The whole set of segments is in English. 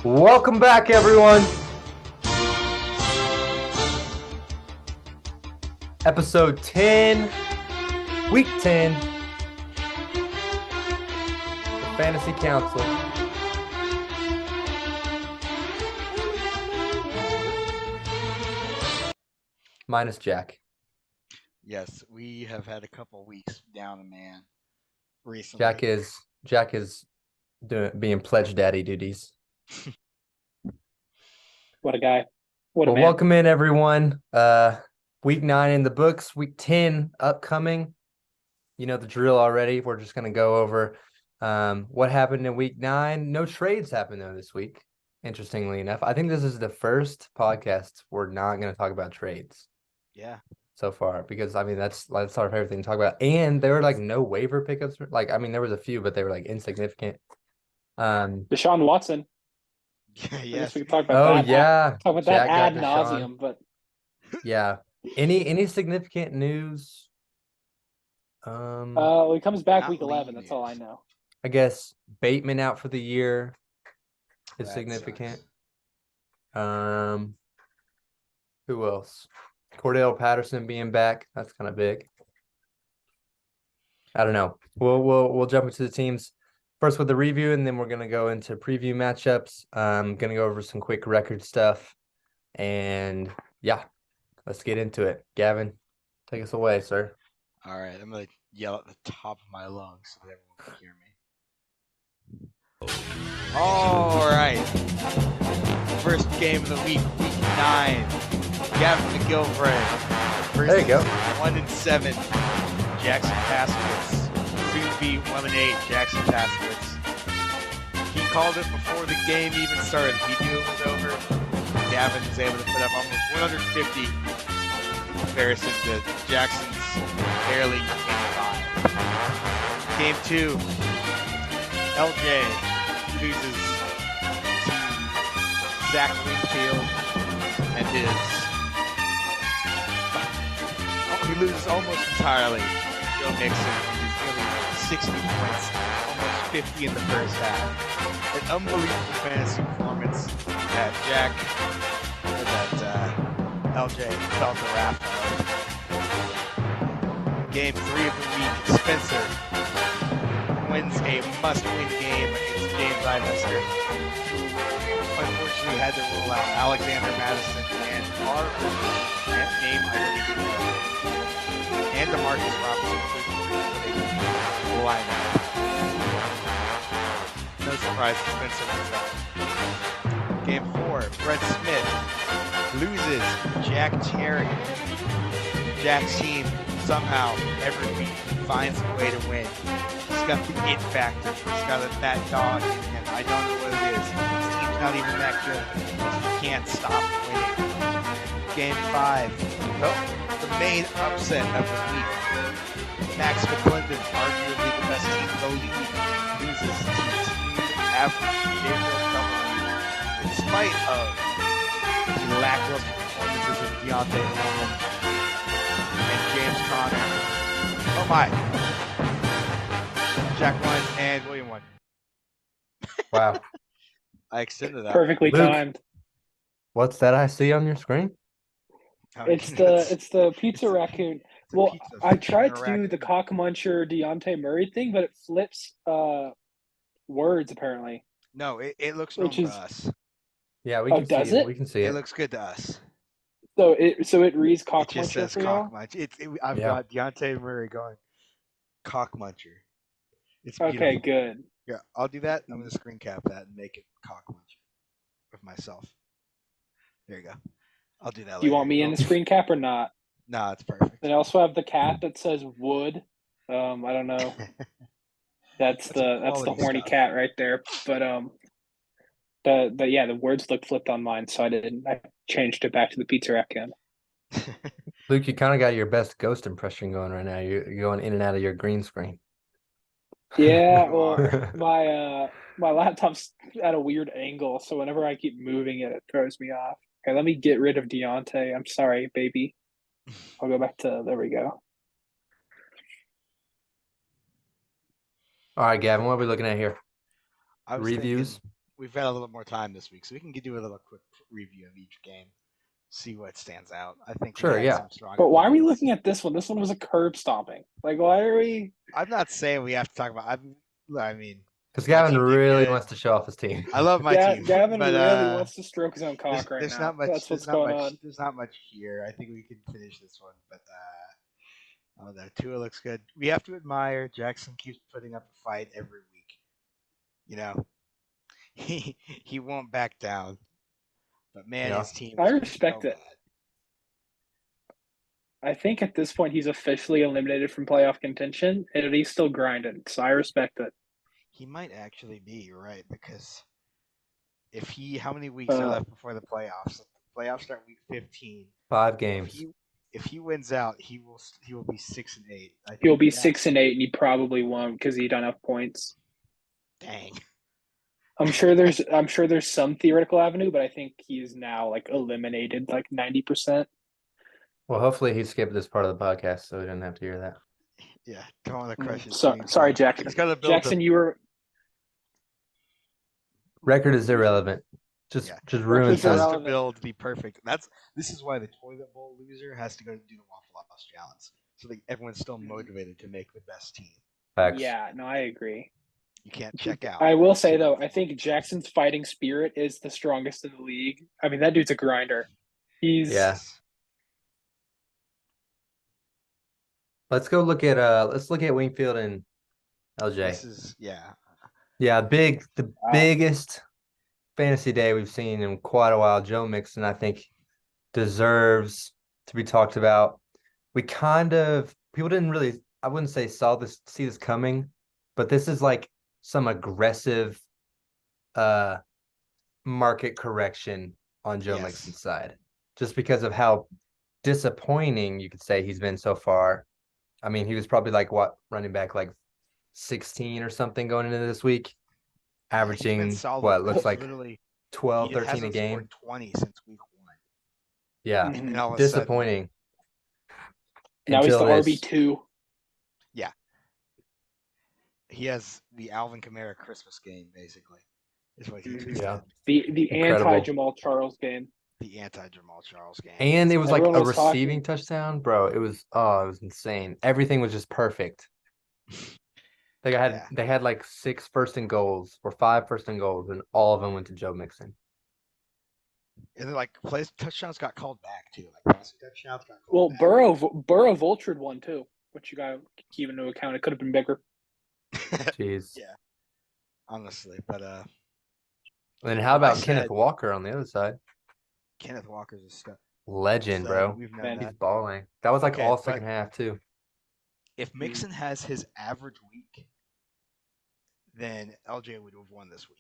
Welcome back, everyone. Episode 10, Week 10, the Fantasy Council. Minus Jack. Yes, we have had a couple weeks down a man recently. Jack is being pledge daddy duties. What a guy. What a Well, man. welcome in, everyone. Week 9 in the books, Week 10 upcoming. You know the drill already. We're just going to go over what happened in Week 9. No trades happened, though, this week, interestingly enough. I think this is the first podcast we're not going to talk about trades. Yeah. So far, because I mean that's our favorite thing to talk about. And there were like no waiver pickups. Like, I mean, there was a few, but they were like insignificant. Deshaun Watson. I guess Yes. we could talk about that. Talk about that ad nauseum, but yeah. Any significant news? he comes back not week 11. league That's all I news. know. I guess Bateman out for the year is That significant. sucks. Who else? Cordell Patterson being back. That's kind of big. I don't know. We'll jump into the teams first with the review, and then we're gonna go into preview matchups. Gonna go over some quick record stuff, and yeah, let's get into it. Gavin, take us away, sir. All right, I'm gonna yell at the top of my lungs so that everyone can hear me. All right, first game of the week, Week 9. Gavin McGilvray. There you go. 1-7. Jackson Paskowitz. 2-8 Jackson Paskowitz. He called it before the game even started. He knew it was over. Gavin was able to put up almost 150 in comparison to Jackson's barely 85. Game 2. LJ loses to Zach Wingfield and he loses almost entirely. Joe Mixon, who's nearly 60 points, almost 50 in the first half. An unbelievable fantasy performance that LJ felt the wrath of. Game 3 of the week, Spencer wins a must-win game against James Ivester, who unfortunately had to rule out Alexander Madison and our name I don't even know, and DeMarcus Robinson with a lineup. No surprise that Spencer wins that. Game 4, Brett Smith loses Jack Terry. Jack's team somehow every week finds a way to win. He's got the it factor. He's got that dog in him. I don't know what it is. His team's not even that good. He can't stop winning. Game 5. The main upset of the week. Max McClendon, arguably the best team in the league, loses to team average JPhil double. In spite of the lackluster performances of Deontay Norman and James Conner. Oh my. Jack won and William won. Wow. I extended that. Perfectly Luke. timed. What's that I see on your screen? It's the pizza raccoon. Well, I tried to do the cock muncher Deontay Murray thing, but it flips words apparently. No, it looks normal to us. Yeah, we can see does it. it? We can see It it. looks good to us. So it reads cock It just muncher says for cock y'all? muncher. I've got Deontay Murray going cock muncher. It's beautiful. Okay, good. Yeah, I'll do that. I'm gonna screen cap that and make it cock muncher of myself. There you go. I'll do that later. Do you want me in the screen cap or not? Nah, it's perfect. Then I also have the cat that says wood. I don't know. That's the horny stuff. cat right there. But yeah, the words look flipped on mine, so I changed it back to the pizza raccoon. Luke, you kind of got your best ghost impression going right now. You're going in and out of your green screen. Yeah, well, my laptop's at a weird angle, so whenever I keep moving it, it throws me off. Okay, let me get rid of Deontay. I'm sorry, baby. I'll go back to there we go. All right, Gavin, what are we looking at here? I was Reviews. we've had a little more time this week, so we can do a little quick review of each game, see what stands out. I think we Sure, had yeah. some strong. But why are we opinions. looking at this one? This one was a curb stomping. Like, why are we? I'm not saying we have to talk about. I mean, Because my Gavin team did really good. wants to show off his team. I love my team, Gavin but really wants to stroke his own there's, cock right there's now. not much. That's There's what's not going much. on. There's not much here. I think we can finish this one, but oh no, Tua looks good. We have to admire Jackson keeps putting up a fight every week. You know, he won't back down. But man, Yeah. his team I is respect so it. bad. I think at this point he's officially eliminated from playoff contention, and he's still grinding. So I respect it. He might actually be. You're right, because if how many weeks are left before the playoffs? The playoffs start week 15. 5 If games. he wins out, he will be 6-8. I think He'll be that's 6-8, and he probably won't because he don't have points. dang. I'm sure there's some theoretical avenue, but I think he is now like eliminated like 90%. Well, hopefully he skipped this part of the podcast so he didn't have to hear that. Yeah, don't want to crush his So, dreams. sorry, Jackson. He's got to build Jackson, you were Record is irrelevant. Just ruin Record's He has some. to irrelevant. build the perfect. This is why the toilet bowl loser has to go do the Waffle House challenge, so that everyone's still motivated to make the best team. Facts. Yeah, no, I agree. You can't check out. I will say though, I think Jackson's fighting spirit is the strongest in the league. I mean, that dude's a grinder. He's Yeah. Let's look at Wingfield and LJ. This is Yeah, the biggest fantasy day we've seen in quite a while. Joe Mixon, I think, deserves to be talked about. We people didn't really, I wouldn't say see this coming, but this is like some aggressive market correction on Joe Mixon's side, just because of how disappointing you could say he's been so far. I mean, he was probably like running back like 16 or something going into this week, averaging what looks like 12, 13 a game. 20 since week 1. Yeah, And all of a disappointing. Now he's the Until this- RB2. Yeah. He has the Alvin Kamara Christmas game, basically. Is what he just Yeah. did. The Incredible. anti-Jamal Charles game. The anti-Jamal Charles game. And it was like Everyone a was receiving talking. touchdown, bro. It was insane. Everything was just perfect. They had like 6 first and goals or 5 first and goals, and all of them went to Joe Mixon. And then like touchdowns got called back too. Like passing touchdowns got called Well, back. Burrow vultured one too, which you got to keep into account. It could have been bigger. Jeez. Yeah. Honestly, but And then how about Kenneth Walker on the other side? Kenneth Walker's a stud. Legend, bro. We've known Man, He's that. balling. That was like Okay, all but- second half too. If Mixon has his average week, then LJ would have won this week.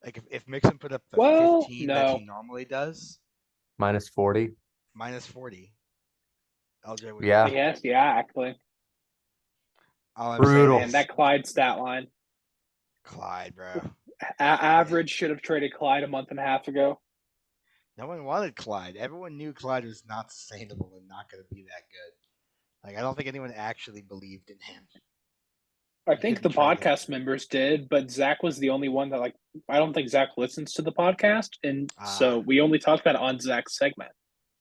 Like if Mixon put up the 15 that he normally does, Minus 40. minus 40, LJ would. Yeah. Yes, yeah, actually. All I'm Brutal. saying And is that Clyde stat line. Clyde, bro. Average should have traded Clyde a month and a half ago. No one wanted Clyde. Everyone knew Clyde was not sustainable and not going to be that good. Like I don't think anyone actually believed in him. I think the podcast members did, but Zach was the only one that I don't think Zach listens to the podcast, and so we only talked about it on Zach's segment.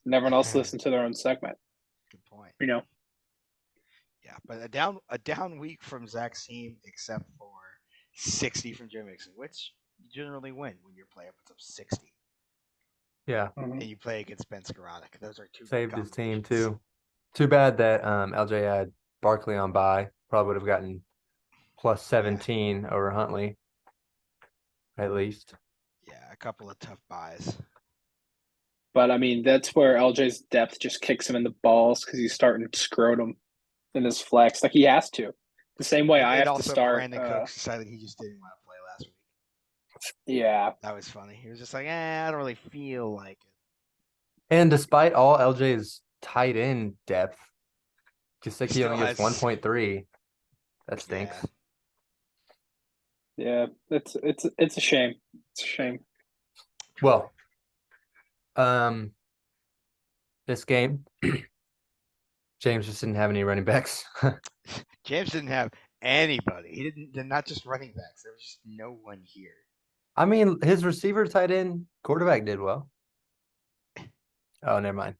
And everyone else listened to their own segment. Good point. You know. Yeah, but a down week from Zach's team, except for 60 from Joe Mixon, which you generally win when your player puts up 60. Yeah. And you play against Ben Skoranek. Those are two. Saved his team too. Too bad that LJ had Barkley on bye. Probably would have gotten plus 17 over Huntley. At least. Yeah, a couple of tough buys. But I mean, that's where LJ's depth just kicks him in the balls because he's starting to scrotum in his flex. Like he has to. The same way I have to start. Brandon Cooks decided he just didn't want to play last week. Yeah. That was funny. He was just like, I don't really feel like it. And despite all LJ's tight end depth, Gesicki only gets 1.3. That stinks. Yeah, it's a shame. It's a shame. Well, this game, James just didn't have any running backs. James didn't have anybody. He didn't. They're not just running backs. There was just no one here. I mean, his receiver, tight end, quarterback did well. Oh, never mind.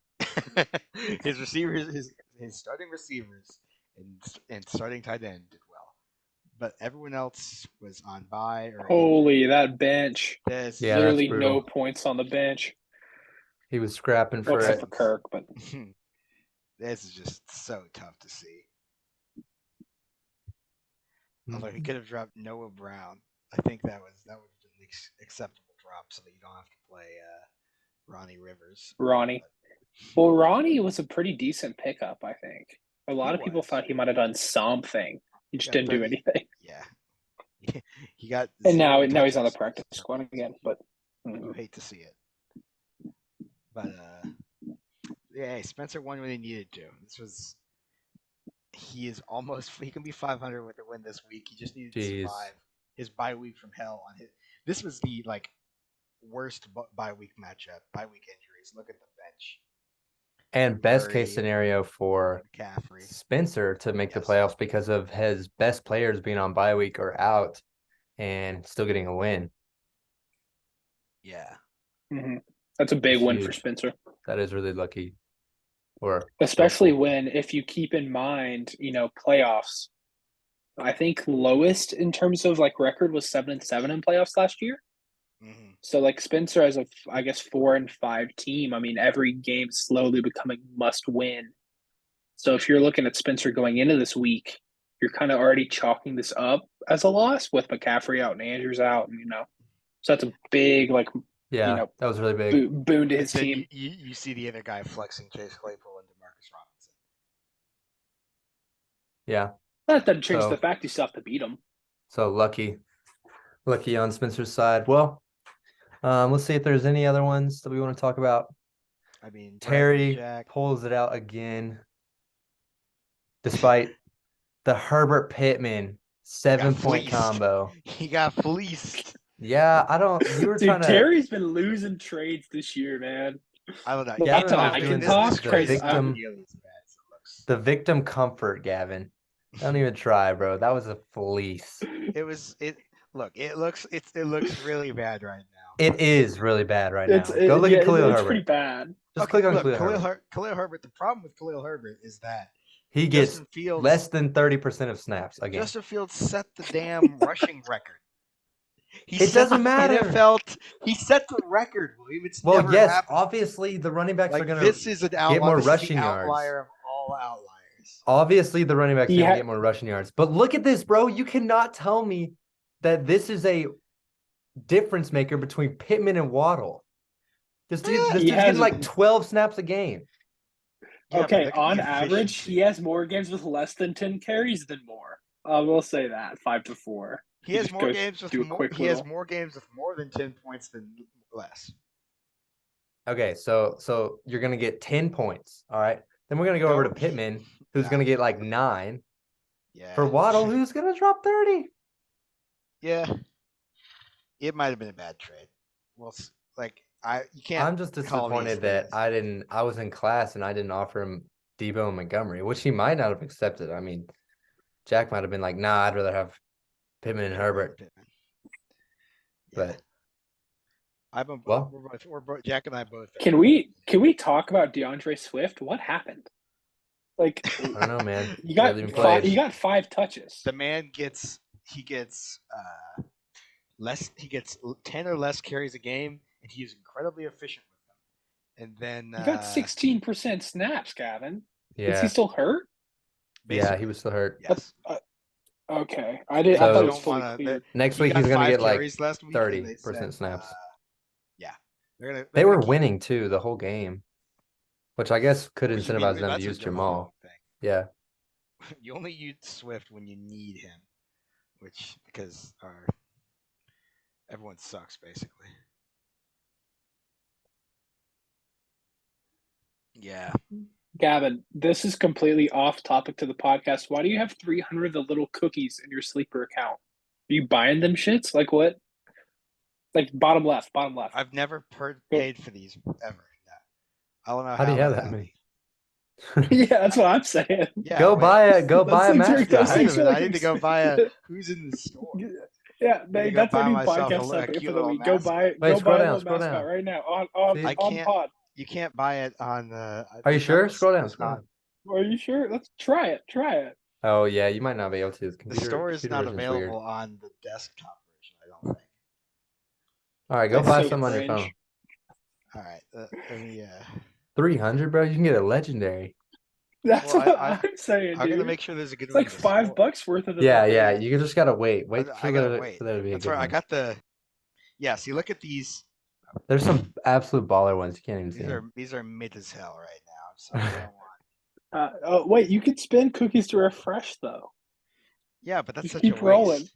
His receivers, his starting receivers, and starting tight end did well, but everyone else was on bye or Holy, that bench. This, Yeah, that's Literally brutal. no points on the bench. He was scrapping for Except it. for Kirk, but this is just so tough to see. Although he could have dropped Noah Brown, I think that would have been an acceptable drop, so that you don't have to play Ronnie Rivers. Ronnie. Well, Ronnie was a pretty decent pickup, I think. A lot He of people was. thought he might have done something. He just got didn't do 30 anything. Yeah, he got. And 0 now he's on the touches. practice squad again. But You hate to see it. But yeah, Spencer won when he needed to. He can be 500 with a win this week. He just needed to survive his bye week from hell on his. This was the worst bye week matchup, bye week injuries. Look at the bench. And best case scenario for McCaffrey. Spencer to make the playoffs because of his best players being on bye week or out and still getting a win. Yeah. Mm-hmm. That's a big win for Spencer. That is really lucky. Especially if you keep in mind, playoffs. I think lowest in terms of record was 7-7 in playoffs last year. Mm-hmm. So Spencer as a 4-5 team, I mean every game slowly becoming must win. So if you're looking at Spencer going into this week, you're kind of already chalking this up as a loss with McCaffrey out and Andrews out, so that's a big that was really big boon to his team. You see the other guy flexing Chase Claypool and Demarcus Robinson. Yeah, that doesn't change the fact you still have to beat him. So lucky on Spencer's side. Well, let's see if there's any other ones that we want to talk about. I mean, Terry pulls it out again, despite the Herbert Pittman 7-point combo. He got fleeced. Yeah, you were trying to. Terry's been losing trades this year, man. I don't know. Gavin I can talk. The victim comfort, Gavin. Don't even try, bro. That was a fleece. It looks really bad right now. It is really bad right now. Go look at Khalil Herbert. It's pretty bad. Just click on Khalil Herbert. Khalil Herbert. The problem with Khalil Herbert is that he gets less than 30% of snaps a game. Justin Fields set the damn rushing record. It doesn't matter. He set the record. Well, yes, happened. Obviously the running backs are going to get more rushing yards. Outlier of all outliers. Obviously the running backs are going to get more rushing yards. But look at this, bro. You cannot tell me that this is a difference maker between Pittman and Waddle. This dude's getting 12 snaps a game. Yeah, okay, on average, he has more games with less than 10 carries than more. I will say that 5-4. He has more games with more games with more than 10 points than less. Okay, so you're gonna get 10 points. All right. Then we're gonna go over to Pittman, who's gonna get 9. Yeah. For Waddle, who's gonna drop 30. Yeah. It might have been a bad trade. Well, you can't. I'm just disappointed that I was in class and I didn't offer him Debo and Montgomery, which he might not have accepted. I mean, Jack might have been like, nah, I'd rather have Pittman and Herbert. Yeah. But Jack and I both. Can we talk about DeAndre Swift? What happened? I don't know, man. He got 5 touches. The man gets less. He gets 10 or less carries a game, and he's incredibly efficient with them. And then he got 16% snaps, Gavin. Yeah. Is he still hurt? Basically. Yeah, he was still hurt. Yes. Okay, I thought it was fully clear. Next week he's gonna get 30% snaps. Yeah, they were winning too the whole game, which I guess could incentivize them to use Jamal. Yeah. You only use Swift when you need him, because everyone sucks basically. Yeah. Gavin, this is completely off topic to the podcast. Why do you have 300 of the little cookies in your sleeper account? Are you buying them shits? Like what? Like bottom left. I've never paid for these ever. No. I don't know how do you have that many? Yeah, that's what I'm saying. Yeah, Go wait. buy a Those things are mascot. those Wait a things are minute. like I need to go buy a who's in the store. Yeah, I need to go that's our buy new myself podcast a topic cute for the little week. Go mascot. Wait, buy a little scroll mascot down. right now See? I on can't. pod. You can't buy it on the. Are you It's not sure? Scroll down, It's scroll not. down. Are you sure? Let's try it. Try it. Oh yeah, you might not be able to. The The store is computer not version's weird. available on the desktop version. I don't think. All right, go That's buy so some on your cringe. phone. All right. Let me. 300, bro. You can get a legendary. That's Well, what I'm saying, I'm gonna dude. make sure there's a good It's one like in the store. $5 worth of the Yeah, fucking. yeah. You just gotta wait. Wait I gotta for wait. there to be a That's good right. I one. got the. Yeah. See, look at these. There's some absolute baller ones. You can't even see them. These are mid as hell right now. I'm sorry. I don't want. Oh wait, you could spin cookies to refresh though. Yeah, but that's Just such a keep rolling. waste.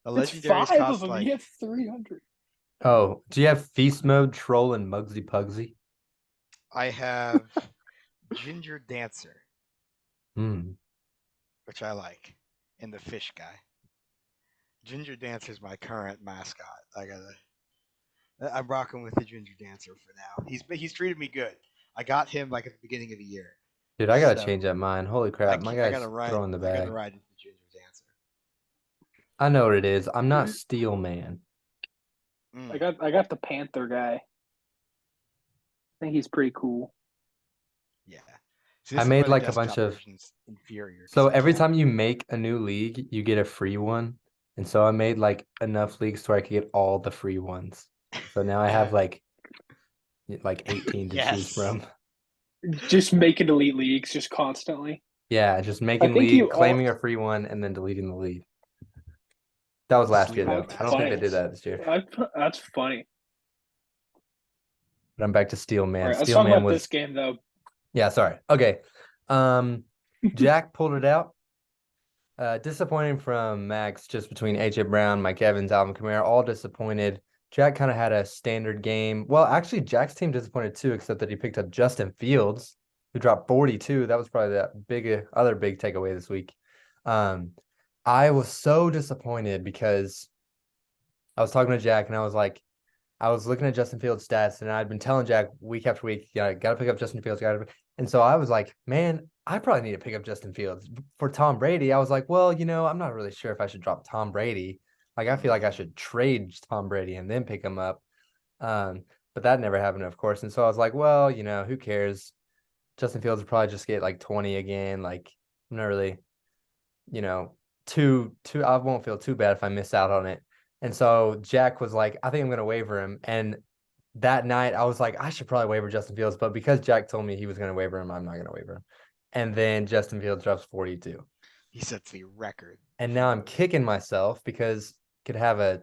The It's legendaries 5 of cost them. like. You have 300. Oh, do you have feast mode, troll, and Mugsy Pugsy? I have Ginger Dancer, Hmm. which I like, and the fish guy. Ginger Dancer is my current mascot. I'm rocking with the Ginger Dancer for now. He's treated me good. I got him like at the beginning of the year, Dude, I gotta so change that mind. Holy crap, my I gotta guy's ride. throwing the I gotta bag. ride into the Ginger Dancer. I know what it is. I'm not Steel Man. Mm, I got the Panther guy. I think he's pretty cool. yeah. See, I this is why made the like a bunch desktop of. version's inferior. 'Cause So I every can't. time you make a new league, you get a free one. And so I made like enough leagues where I could get all the free ones. So now I have like 18 to choose Yes. from. Just making elite leagues just constantly. Yeah, just I making think you league, all claiming a free one, and then deleting the league. That was Just last year leaving though. the I don't think they funny. did mascots. that this year. That's funny. But I'm back to Steel All Man. right, let's Steel talk Man about was this game though. yeah, sorry. Okay. Jack pulled it out. Disappointing from Max just between AJ Brown, Mike Evans, Alvin Kamara, all disappointed. Jack kind of had a standard game. Well, actually, Jack's team disappointed too, except that he picked up Justin Fields, who dropped 42. That was probably that other big takeaway this week. I was so disappointed because I was talking to Jack and I was like, I was looking at Justin Fields' stats, and I'd been telling Jack week after week, yeah, got to pick up Justin Fields. And so I was like, man, I probably need to pick up Justin Fields for Tom Brady. I was like, well, I'm not really sure if I should drop Tom Brady. Like, I feel like I should trade Tom Brady and then pick him up. But that never happened, of course. And so I was like, well, who cares? Justin Fields will probably just get like 20 again. Like, I'm not really, you know, I won't feel too bad if I miss out on it. And so Jack was like, I think I'm gonna waiver him. And that night I was like, I should probably waiver Justin Fields, but because Jack told me he was gonna waiver him, I'm not gonna waiver him. And then Justin Fields drops 42. He sets the record. And now I'm kicking myself because could have a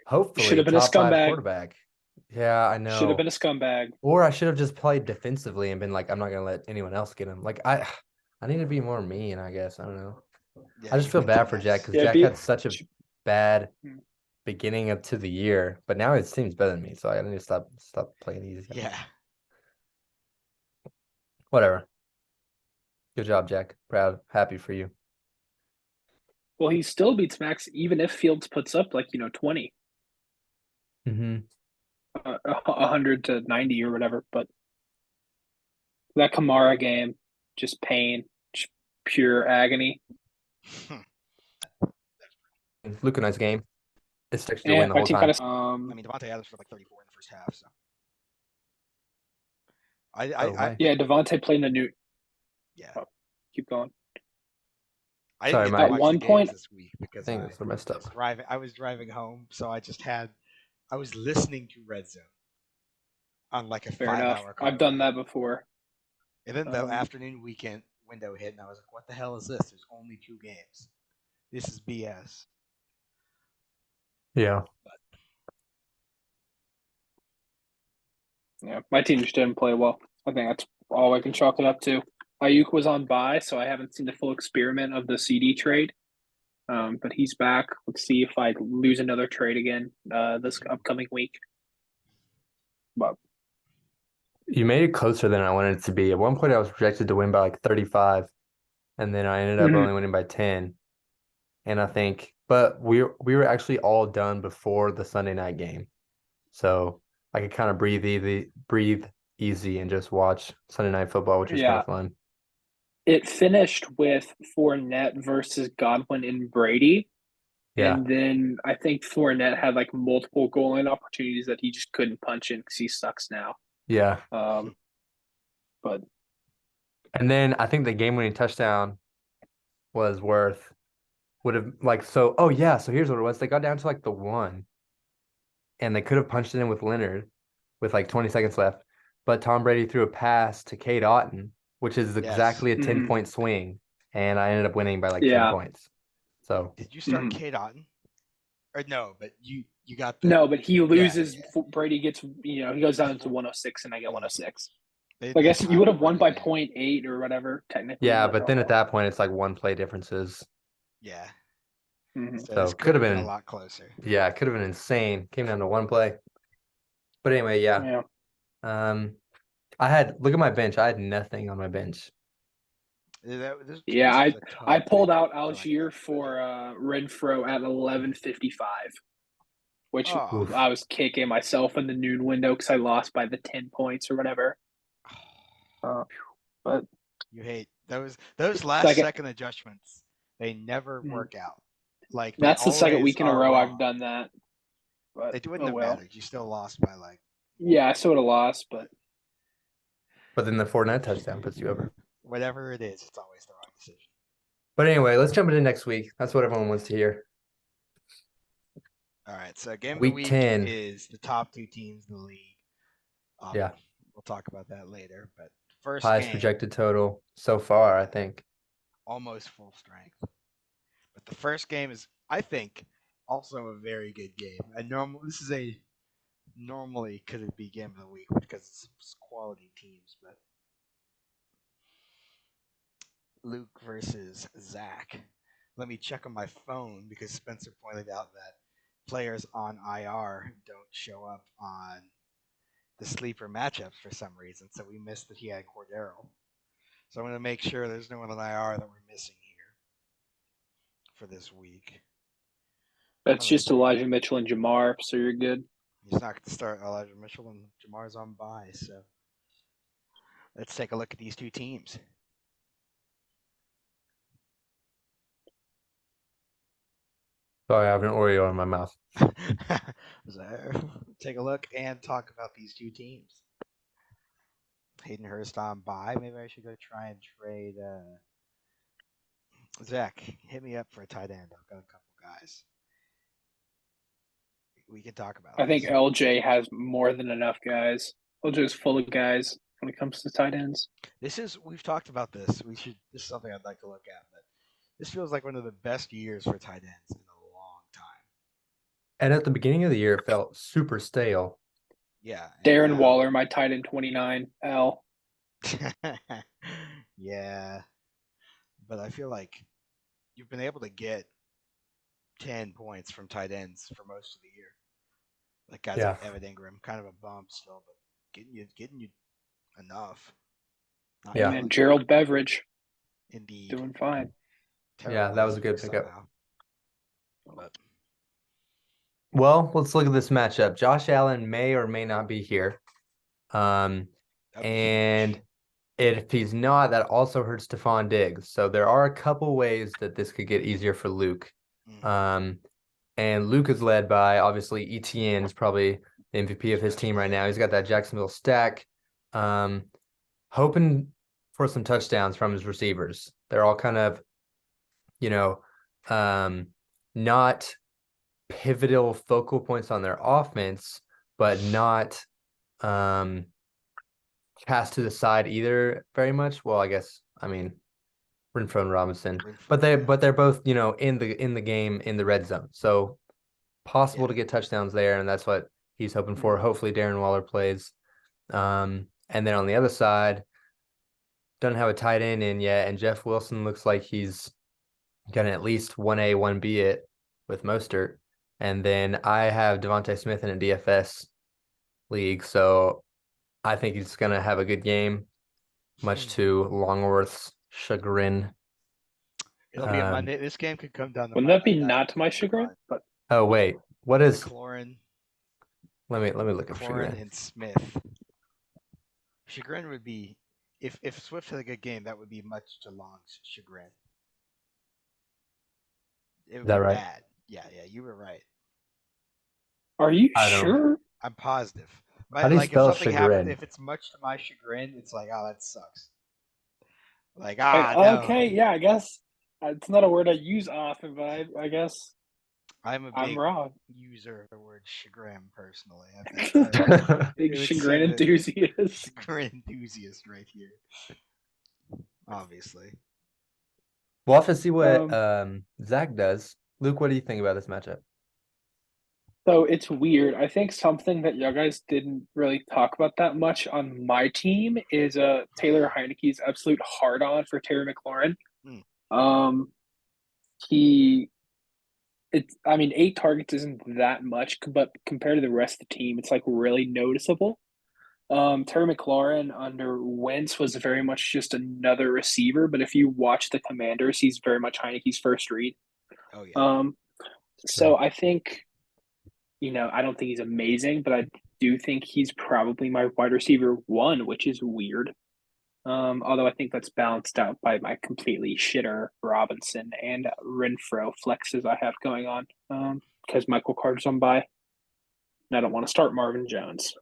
hopefully Should have been a top 5 scumbag. quarterback. Yeah, I Should have know. been a scumbag. Or I should have just played defensively and been like, I'm not gonna let anyone else get him. Like I need to be more mean, I guess. I don't know. Yeah, I just you've feel been bad too for nice. Jack because Yeah, Jack had such a bad Hmm. beginning up to the year, but now his team's better than me, so I need to stop playing easy. Yeah. Whatever. Good job, Jack. Proud, happy for you. Well, he still beats Max even if Fields puts up 20, Mm-hmm. 100 to 90 or whatever. But that Kamara game, just pain, just pure agony. Luka, nice game. Expected to Yeah, win the my whole team time. kind of. I mean, Devontae Adams for like 34 in the first half. So Yeah, Devontae played in the new. Yeah. Oh, keep going. I Sorry, didn't get Mike. to watch one the point- games this week because I think that's messed up. I was driving home, so I was listening to Red Zone on like a Fair enough. 5-hour car I've done ride. that before. And then the Um, afternoon weekend window hit, and I was like, "What the hell is this? There's only 2 games. This is BS." Yeah. Yeah, my team just didn't play well. I think that's all I can chalk it up to. Ayuk was on bye, so I haven't seen the full experiment of the CD trade. But he's back. Let's see if I lose another trade again this upcoming week. But You made it closer than I wanted it to be. At one point, I was projected to win by like 35, and then I ended up only winning by 10. And I think, but we were actually all done before the Sunday night game, so I could kind of breathe easy and just watch Sunday Night Football, which was kind Yeah. of fun. It finished with Fournette versus Godwin and Brady. Yeah. And then I think Fournette had like multiple goal line opportunities that he just couldn't punch in because he sucks now. Yeah. But And then I think the game-winning touchdown was would have like so. Oh yeah, so here's what it was. They got down to like the one, and they could have punched it in with Leonard, with like 20 seconds left. But Tom Brady threw a pass to Kate Otten, which is Yes. exactly a 10-point swing, and I ended up winning by like 10 yeah, points. So Did you start Kate Otten? Or no, but you got the no, but he yeah, loses. yeah. Brady gets, he goes down to 106, and I get 106. So I They guess you would tied have won pretty by bad. 0.8 or whatever, technically, yeah, but but oh then at well. that point, it's like one play differences. Yeah. Mm-hmm. So So this could could have have been a been, lot closer. yeah, it could have been insane. Came down to one play. But anyway, yeah. Yeah. Um, look at my bench. I had nothing on my bench. Yeah, This was I a I tough pulled pick out for like Algier everybody. for Renfro at 11:55, which Oh, Oof. I was kicking myself in the noon window because I lost by the 10 points or whatever. Uh, but you hate those last second, second adjustments. They never work out. Like they that's the second always week in a are row I've wrong. done that. But It wouldn't oh have well. mattered. You still lost by like Yeah, I sort of lost, but But then the Fournette touchdown puts you over. whatever it is. It's always the wrong decision. But anyway, let's jump into next week. That's what everyone wants to hear. All right. So game of the Week week 10. is the top two teams in the league. Um, Yeah. we'll talk about that later. But first Highest game, projected total so far, I think. almost full strength. But the first game is, I think, also a very good game. This is a normally could it be game of the week because it's quality teams, but Luke versus Zach. Let me check on my phone because Spencer pointed out that players on IR don't show up on the sleeper matchups for some reason. So we missed that he had Cordero. So I'm going to make sure there's no one on IR that we're missing here for this week. that's just Elijah Mitchell and Jamar, so you're good. He's not going to start Elijah Mitchell and Jamar's on bye. So let's take a look at these two teams. Sorry, I have an Oreo in my mouth. So, take a look and talk about these two teams. Hayden Hurst on bye. Maybe I should go try and trade. Zach, hit me up for a tight end. I've got a couple guys. We can talk about I think this. LJ has more than enough guys. LJ is full of guys when it comes to tight ends. We've talked about this. This is something I'd like to look at, but this feels like one of the best years for tight ends in a long time. And at the beginning of the year, it felt super stale. Yeah. Darren Waller, my tight end 29, L. Yeah. But I feel like you've been able to get 10 points from tight ends for most of the year. Like guys Yeah. like Evan Ingram, kind of a bump still, but getting you enough. Not Yeah. And Gerald Beveridge Indeed. doing fine. Yeah, that was a good pickup. Somehow. But Well, let's look at this matchup. Josh Allen may or may not be here. that'd be And huge. if he's not, that also hurts Stephon Diggs. So there are a couple ways that this could get easier for Luke. Mhm. And Luke is led by, obviously, ETN is probably the MVP of his team right now. He's got that Jacksonville stack. Hoping for some touchdowns from his receivers. They're all kind of, not pivotal focal points on their offense, but not cast to the side either very much. Well, I mean, Renfro and Robinson, but they're both, in the game in the red zone. So possible to get touchdowns there, and that's what he's hoping for. Hopefully Darren Waller plays. And then on the other side, doesn't have a tight end in yet, and Jeff Wilson looks like he's gonna at least 1A, 1B it with Mostert. And then I have Devontae Smith in a DFS league, so I think he's gonna have a good game, much to Longworth's chagrin. It'll be a Monday. This game could come down to Wouldn't that be not to my chagrin? But oh wait, what is McLaurin? Let me look up McLaurin chagrin. and Smith. chagrin would be if Swift had a good game, that would be much to Long's chagrin. It Is would that be right? bad. Yeah, you were right. Are you I don't. sure? I'm positive. How But do you like if spell something happens, chagrin? if it's much to my chagrin, it's like, oh, that sucks. Like, no. Okay, yeah, I guess it's not a word I use often, but I guess I'm a I'm big wrong. user of the word chagrin personally. It Big would chagrin seem that enthusiast. chagrin enthusiast right here, obviously. We'll have to see what Um, Zach does. Luke, what do you think about this matchup? so it's weird. I think something that you guys didn't really talk about that much on my team is Taylor Heineke's absolute hard on for Terry McLaurin. Hmm. Um, he it's I mean 8 targets isn't that much, but compared to the rest of the team, it's like really noticeable. Terry McLaurin under Wentz was very much just another receiver, but if you watch the Commanders, he's very much Heineke's first read. Oh yeah. Um, True. so I think, I don't think he's amazing, but I do think he's probably my wide receiver one, which is weird. Although I think that's balanced out by my completely shitter Robinson and Renfro flexes I have going on. Because Michael Carter's on by, and I don't want to start Marvin Jones.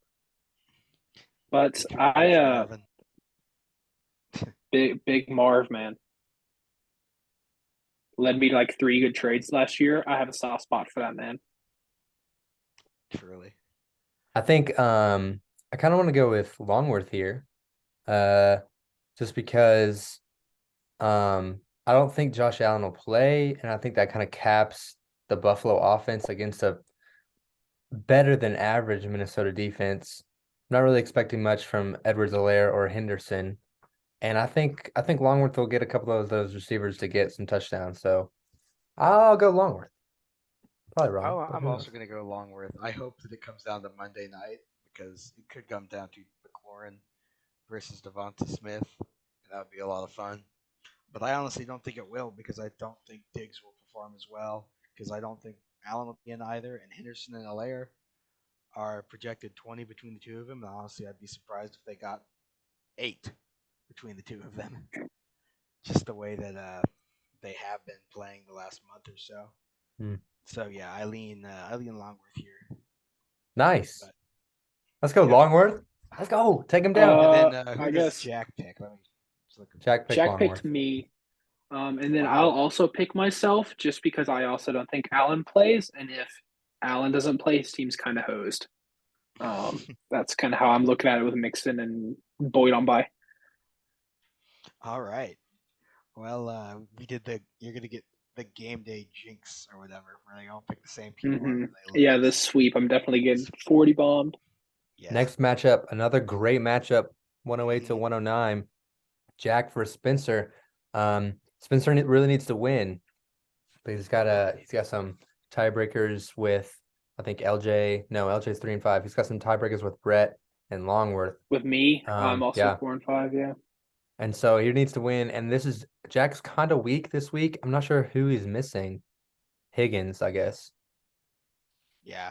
But It's your I coach, Marvin. big Marv man led me to like 3 good trades last year. I have a soft spot for that man. Truly. I think I kind of want to go with Longworth here. Uh just because I don't think Josh Allen will play, and I think that kind of caps the Buffalo offense against a better than average Minnesota defense. I'm not really expecting much from Edwards-Helaire or Henderson. And I think Longworth will get a couple of those receivers to get some touchdowns. So I'll go Longworth. Probably wrong, but I'm who also knows? going to go Longworth. I hope that it comes down to Monday night because it could come down to McLaurin versus Devonta Smith, and that would be a lot of fun. But I honestly don't think it will because I don't think Diggs will perform as well because I don't think Allen will be in either, and Henderson and Allaire are projected 20 between the two of them. And honestly, I'd be surprised if they got 8 between the two of them. Just the way that they have been playing the last month or so. Hmm. So yeah, I lean Longworth here. Nice. But Let's go, yep. Longworth. Let's go. Take him down. And then who I does guess Jack pick? Let me just look at Jack pick Jack picked Longworth. me. And then I'll Wow. also pick myself just because I also don't think Allen plays. And if Allen doesn't play, his team's kind of hosed. That's kind of how I'm looking at it with Mixon and Boyd on by. All right. Well, we did the. You're gonna get the game day jinx or whatever, where they all pick the same people and they Yeah, lose. this sweep, I'm definitely getting 40 bombed. Yes. Next matchup, another great matchup, 108 to Mhm. 109. Jack versus Spencer. Spencer really needs to win, but he's got some tiebreakers with I think LJ. No, LJ's 3-5. He's got some tiebreakers with Bret and Longworth. With me, I'm also Yeah. 4-5. Yeah. And so he needs to win. And this is Jack's kind of weak this week. I'm not sure who he's missing. Higgins, I guess. Yeah.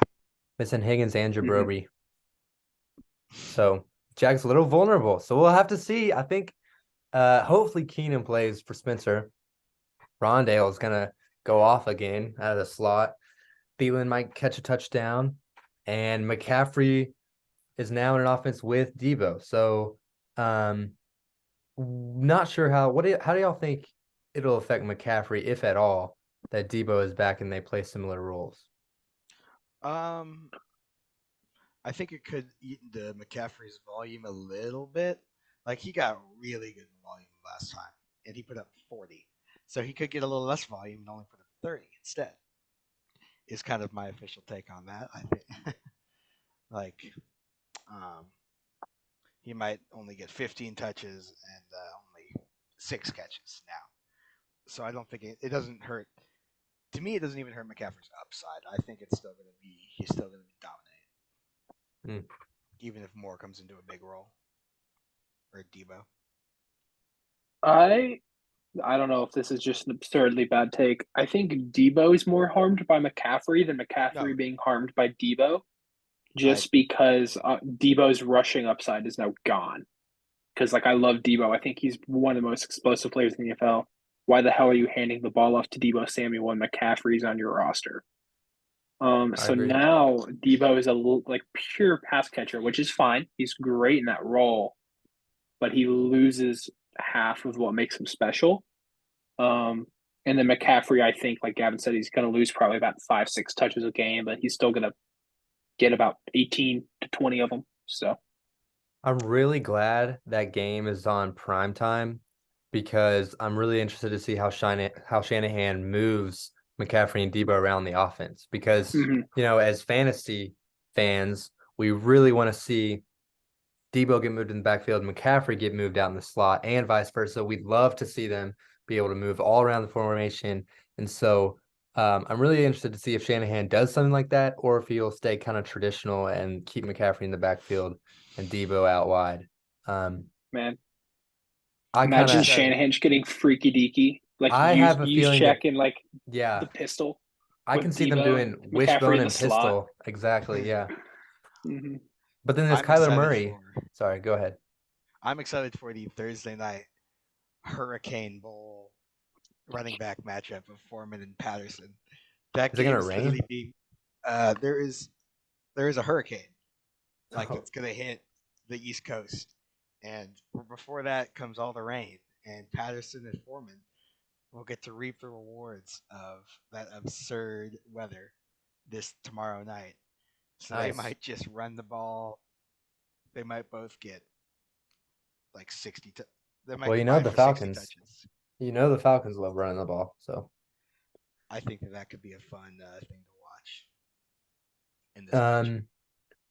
Missing Higgins and hmm Jabrobi. So Jack's a little vulnerable. So we'll have to see. I think hopefully Keenan plays for Spencer. Rondale is gonna go off again out of the slot. Thielen might catch a touchdown. And McCaffrey is now in an offense with Debo. So not sure how do y'all think it'll affect McCaffrey, if at all, that Debo is back and they play similar roles? Um, I think it could eat into McCaffrey's volume a little bit. Like he got really good volume last time, and he put up 40. So he could get a little less volume and only put up 30 instead. Is kind of my official take on that. I think, like, um, he might only get 15 touches and only 6 catches now. So I don't think it doesn't hurt. To me, it doesn't even hurt McCaffrey's upside. I think it's still going to be he's still going to dominate, Mm. even if Moore comes into a big role or Debo. I I don't know if this is just an absurdly bad take. I think Debo is more harmed by McCaffrey than No, McCaffrey being harmed by Debo, I just because Debo's rushing upside is now gone. because like I love Debo. I think he's one of the most explosive players in the NFL. Why the hell are you handing the ball off to Debo Samuel when McCaffrey's on your roster? I So agree. now Debo is like pure pass catcher, which is fine. He's great in that role, but he loses half of what makes him special. Um, and then McCaffrey, I think, like Gavin said, he's going to lose probably about 5, 6 touches a game, but he's still going to get about 18 to 20 of them. So, I'm really glad that game is on prime time because I'm really interested to see how Shanahan moves McCaffrey and Debo around the offense. Because, mhm. as fantasy fans, we really want to see Debo get moved in the backfield, McCaffrey get moved out in the slot, and vice versa. We'd love to see them be able to move all around the formation. And so I'm really interested to see if Shanahan does something like that or if he'll stay kind of traditional and keep McCaffrey in the backfield and Debo out wide. Um, Man, I I'm kind imagine of excited. Shanahan just getting freaky deaky, like I have a use feeling that check and like yeah, the pistol I can with see them Debo doing and McCaffrey wishbone in the and slot. pistol. Exactly, yeah. Hmm. But then there's I'm Kyler excited Murray. for Sorry, go ahead. I'm excited for the Thursday night Hurricane Bowl running back matchup of Foreman and Patterson. That Is it gonna game's literally rain? being there is a hurricane like Oh, it's gonna hit the East Coast, and before that comes all the rain, and Patterson and Foreman will get to reap the rewards of that absurd weather this tomorrow night. So they nice. might just run the ball. They might both get like 60. They might Well, combine the for 60 Falcons. touches. The Falcons love running the ball, so. I think that could be a fun thing to watch in this matchup. Um,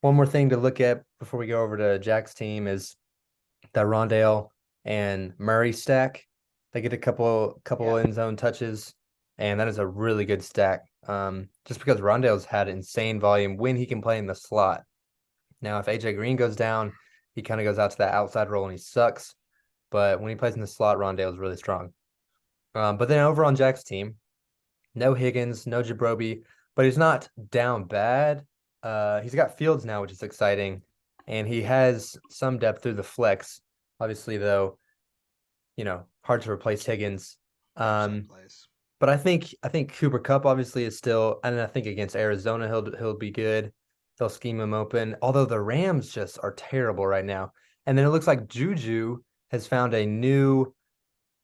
One more thing to look at before we go over to Jack's team is that Rondale and Murray stack. They get a couple Yeah, end zone touches, and that is a really good stack. Just because Rondale's had insane volume when he can play in the slot. Now, if AJ Green goes down, he kind of goes out to that outside role and he sucks. But when he plays in the slot, Rondale's really strong. But then over on Jack's team, no Higgins, no Jabrobi, but he's not down bad. He's got Fields now, which is exciting, and he has some depth through the flex. Obviously, though, hard to replace Higgins. upside Um, plays. but I think Cooper Cup obviously is still, and I think against Arizona he'll be good. They'll scheme him open. Although the Rams just are terrible right now, and then it looks like Juju has found a new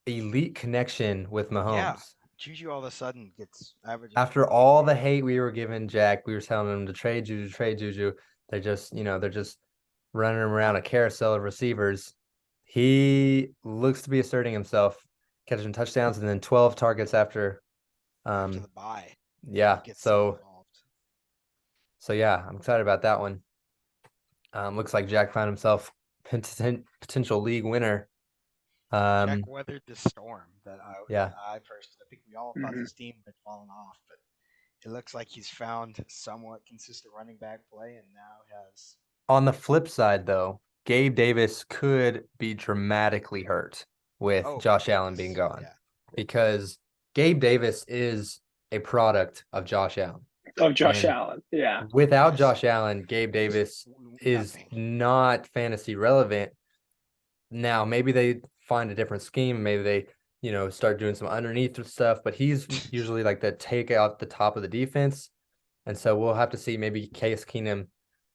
elite connection with Yeah, Mahomes. Juju all of a sudden gets averaging After 28 all the yards. hate we were giving Jack, we were telling him to trade Juju, trade Juju. They're just running him around a carousel of receivers. He looks to be asserting himself, catching touchdowns, and then 12 targets after. After Um, the bye. yeah. Gets so So involved. so yeah, I'm excited about that one. Looks like Jack found himself potential league winner. Jack Um, weathered the storm that yeah. I personally. I think we all thought Hmm. his team had fallen off, but it looks like he's found somewhat consistent running back play, and now has. On the flip side, though, Gabe Davis could be dramatically hurt with Oh my Josh Allen being goodness! gone Yeah, because Gabe Davis is a product of Josh Allen. Of Josh And Allen. Yeah. without yes, Josh Allen, Gabe he's Davis is nothing. not fantasy relevant. Now, maybe they find a different scheme. Maybe they, start doing some underneath stuff, but he's usually like the take out the top of the defense. And so we'll have to see maybe Case Keenum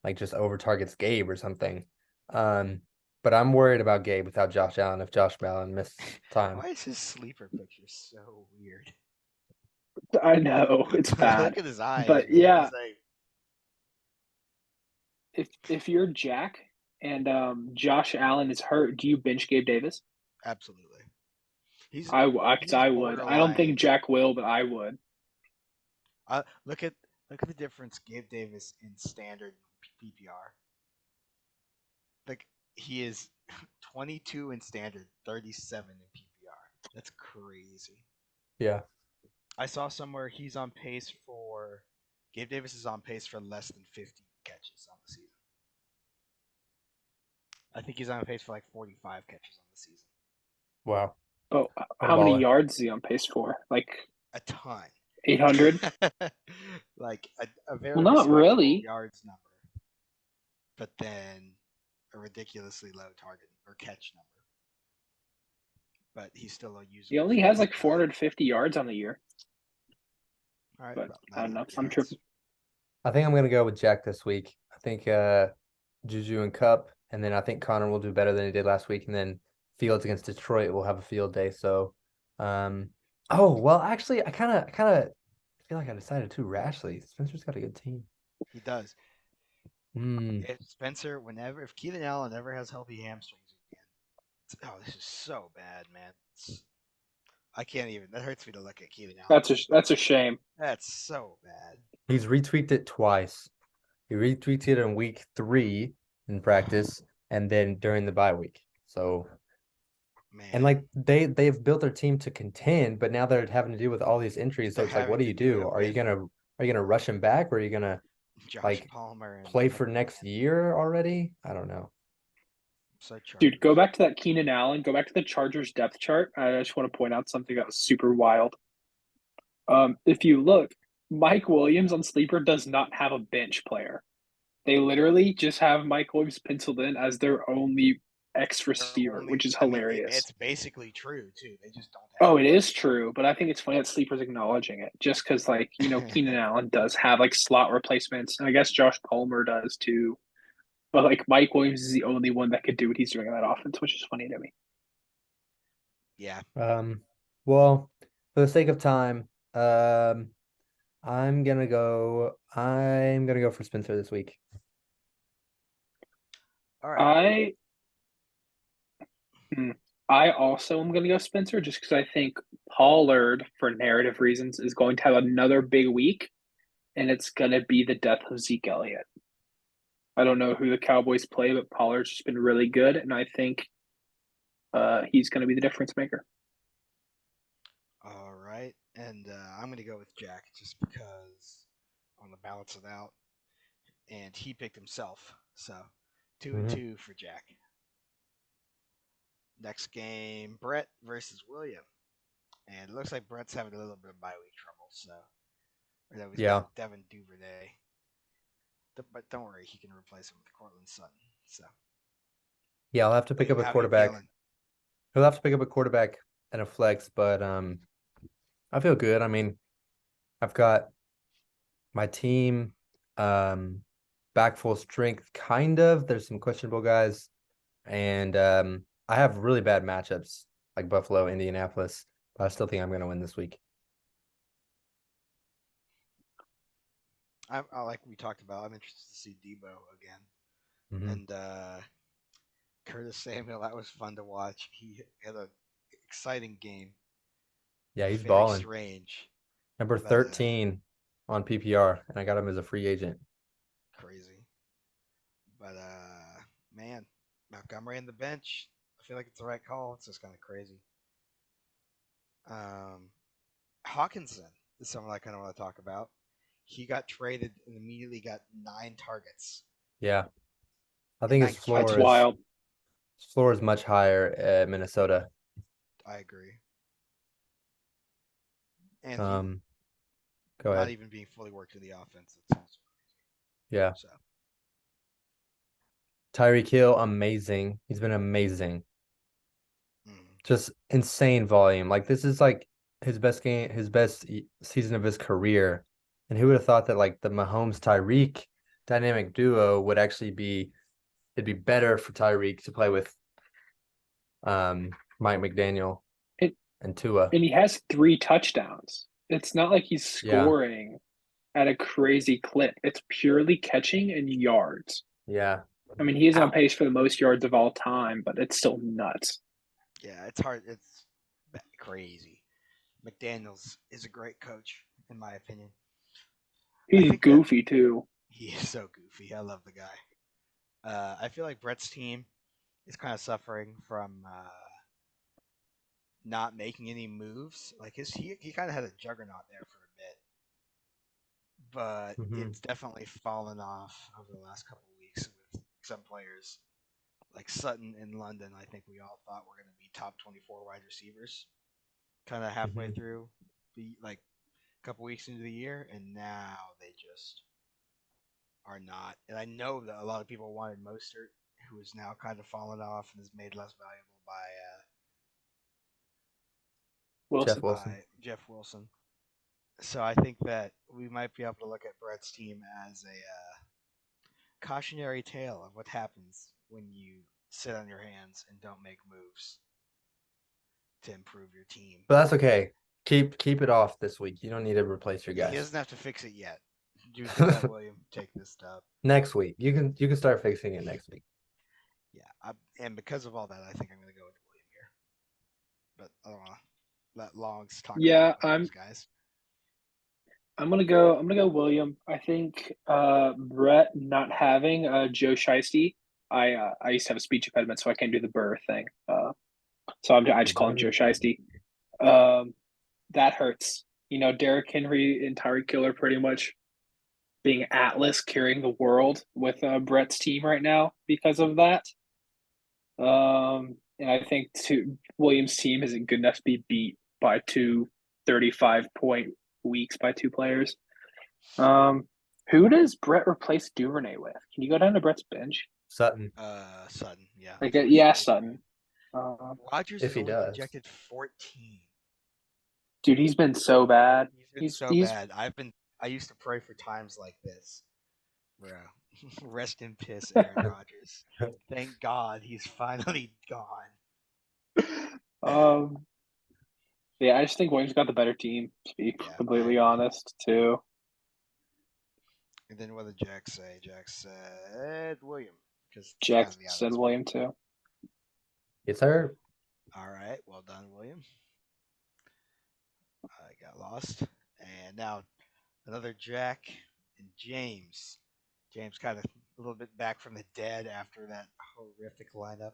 like just over targets Gabe or something. Um, but I'm worried about Gabe without Josh Allen if Josh Allen misses time. Why is his sleeper picture so weird? I know it's bad. Look at his eyes, But man. yeah, He's like, if you're Jack and Josh Allen is hurt, do you bench Gabe Davis? absolutely. He's Cause he's I would. I don't think borderline. Jack will, but I would. Uh, look at look at the difference Gabe Davis in standard PPR. Like he is 22 in standard, 37 in PPR. That's crazy. Yeah. I saw somewhere he's on pace for Gabe Davis is on pace for less than 50 catches on the season. I think he's on pace for like 45 catches on the season. Wow. Oh, What a how many baller. yards is he on pace for? Like A ton. 800? Like a Well, very not respectable really. yards number. But then a ridiculously low target or catch number, but he's still a He usable only has fantasy like guy. 450 yards on the year, All right, but about I don't know. 900 I'm yards. tripping. I think I'm gonna go with Jack this week. I think Juju and Cup, and then I think Connor will do better than he did last week, and then Fields against Detroit will have a field day. So, um, oh well, actually, I kind of feel like I decided too rashly. Spencer's got a good team. He does. Hmm. If Spencer, if Keelan Allen ever has healthy hamstrings again, oh, this is so bad, man. I can't even. That hurts me to look at Keelan Allen. That's a shame. That's so bad. He's retweaked it twice. He retweaked it in week 3 in practice, and then during the bye week. So, and Man, like they've built their team to contend, but now they're having to deal with all these injuries. So they're it's like, what having do to you do do? it with Are you gonna rush him back, or are you gonna Josh like Palmer and play for next McMahon. year already? I don't know. So Dude, go Chargers. back to that Keenan Allen. Go back to the Chargers depth chart. I just want to point out something that was super wild. If you look, Mike Williams on Sleeper does not have a bench player. They literally just have Mike Williams penciled in as their only X receiver, Only, which is I mean, hilarious. it's basically true too. They just don't have Oh, it one. is true, but I think it's funny that Sleeper's acknowledging it just because, like, Keenan Allen does have like slot replacements, and I guess Josh Palmer does too. But like Mike Williams is the only one that could do what he's doing in that offense, which is funny to me. Yeah. Um, well, for the sake of time, I'm gonna go for Spencer this week. All right. I hmm, I also am going to go Spencer just because I think Pollard, for narrative reasons, is going to have another big week, and it's going to be the death of Zeke Elliott. I don't know who the Cowboys play, but Pollard's just been really good, and I think he's going to be the difference maker. All right. And I'm going to go with Jack just because I want to balance it out. And he picked himself. So 2 and Mhm. 2 for Jack. Next game, Bret versus William. And it looks like Bret's having a little bit of bye week trouble. So, or no, he's got Yeah. Devin Duvernay. But don't worry, he can replace him with Cortland Sutton. So, Yeah, I'll have to pick up a how are you quarterback. feeling? He'll have to pick up a quarterback and a flex, but I feel good. I mean, I've got my team back full strength, kind of. There's some questionable guys, and I have really bad matchups like Buffalo, Indianapolis, but I still think I'm gonna win this week. I like we talked about. I'm interested to see Debo again. Hmm. And Curtis Samuel, that was fun to watch. He had an exciting game. Yeah, he's Very balling. strange, Number but 13 on PPR, and I got him as a free agent. crazy. But man, Montgomery on the bench. I feel like it's the right call. It's just kind of crazy. Um, Hawkinson is someone I kind of want to talk about. He got traded and immediately got 9 targets Yeah, I and think nine That's catches. wild. his floor is much higher at Minnesota. I agree. And he Um, Go not ahead. even being fully worked in the offense. It's also Yeah, so. Tyreek Hill, amazing. He's been amazing. Mm. Just insane volume. Like this is like his best game, his best season of his career. And who would have thought that like the Mahomes Tyreek dynamic duo would actually be it'd be better for Tyreek to play with Mike McDaniel And, and Tua. and he has 3 touchdowns. It's not like he's Yeah, scoring at a crazy clip. It's purely catching and yards. yeah. I mean, he is on Ow. pace for the most yards of all time, but it's still nuts. Yeah, it's hard. It's crazy. McDaniel's is a great coach, in my opinion. I He's think that goofy too. he is so goofy. I love the guy. I feel like Brett's team is kind of suffering from not making any moves. Like he kind of had a juggernaut there for a bit, but Hmm. it's definitely fallen off over the last couple of weeks with some players like Sutton in London. I think we all thought were going to be top 24 wide receivers, kind of halfway Hmm. through the like a couple weeks into the year, and now they just are not. And I know that a lot of people wanted Mostert, who has now kind of fallen off and is made less valuable Jeff Wilson. Wilson. by Jeff Wilson. So I think that we might be able to look at Brett's team as a cautionary tale of what happens when you sit on your hands and don't make moves to improve your team. But that's okay. Keep it off this week. You don't need to replace your Yeah, he guys. doesn't have to fix it yet. You can let William take this stuff. Next week. You can start fixing it next week. Yeah, and because of all that, I think I'm going to go with William here. But I don't want to let Longs talk Yeah, about those guys. I'm gonna go William. I think Bret not having Joe Shiesty. I used to have a speech impediment, so I can't do the burr thing. I just call him Joe Shiesty. That hurts. Derrick Henry and Tyreek Hill are pretty much being Atlas carrying the world with Bret's team right now because of that. And I think Williams' team isn't good enough to be beat by two 35-point weeks by two players. Who does Bret replace Duvernay with? Can you go down to Bret's bench? Sutton. Sutton, yeah. Yeah, Sutton. Rodgers If is he only does. projected 14. Dude, he's been so bad. He's been so bad. I used to pray for times like this. Bro. Rest in piss, Aaron Rodgers. Thank God he's finally gone. Yeah, I just think Williams got the better team, to be completely honest, too. And then what did Jack say? Jack said William. Jack said William, too. Yes, sir. All right. Well done, William. I got lost. And now another Jack and James. James kind of a little bit back from the dead after that horrific lineup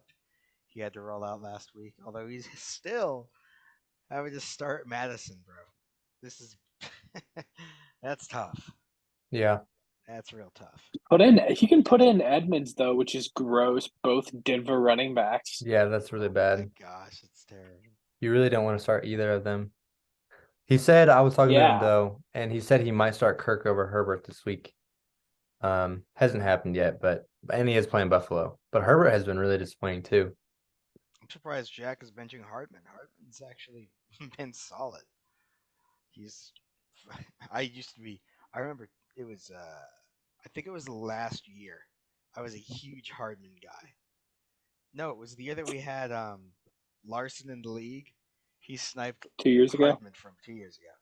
he had to roll out last week. Although he's still having to start Madison, bro. This is that's tough. Yeah. That's real tough. He can put in Edmonds though, which is gross. Both Denver running backs. Yeah, that's really bad. Oh my gosh, it's terrible. You really don't want to start either of them. He said I was talking to him though, and he said he might start Kirk over Herbert this week. Hasn't happened yet, and he is playing Buffalo. But Herbert has been really disappointing too. I'm surprised Jack is benching Hardman. Hardman's actually been solid. I remember it was I think it was last year. I was a huge Hardman guy. No, it was the year that we had Larson in the league. He sniped 2 years ago. Hardman from 2 years ago.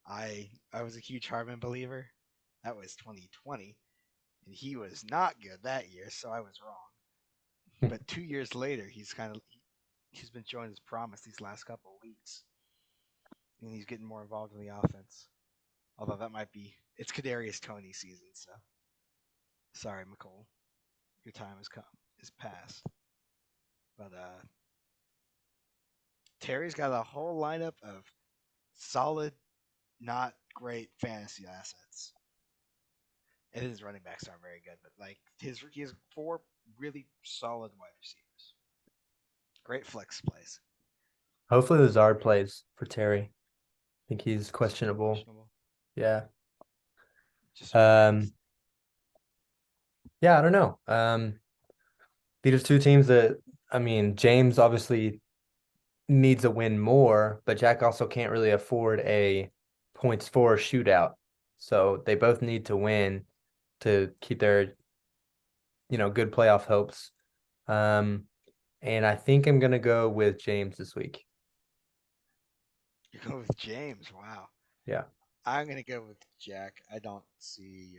I was a huge Hardman believer. That was 2020, and he was not good that year, so I was wrong. But 2 years later, he's been showing his promise these last couple of weeks, and he's getting more involved in the offense. Although it's Kadarius Toney season, so sorry, McCole, your time is past. But Terry's got a whole lineup of solid, not great fantasy assets. And his running backs aren't very good, but he has 4 really solid wide receivers. Great flex plays. Hopefully Lazard plays for Terry. I think he's questionable. Yeah. Yeah, I don't know. These are two teams that James obviously needs a win more, but Jack also can't really afford a points for shootout. So they both need to win to keep their good playoff hopes. And I think I'm gonna go with James this week. You go with James, wow. Yeah. I'm gonna go with Jack. I don't see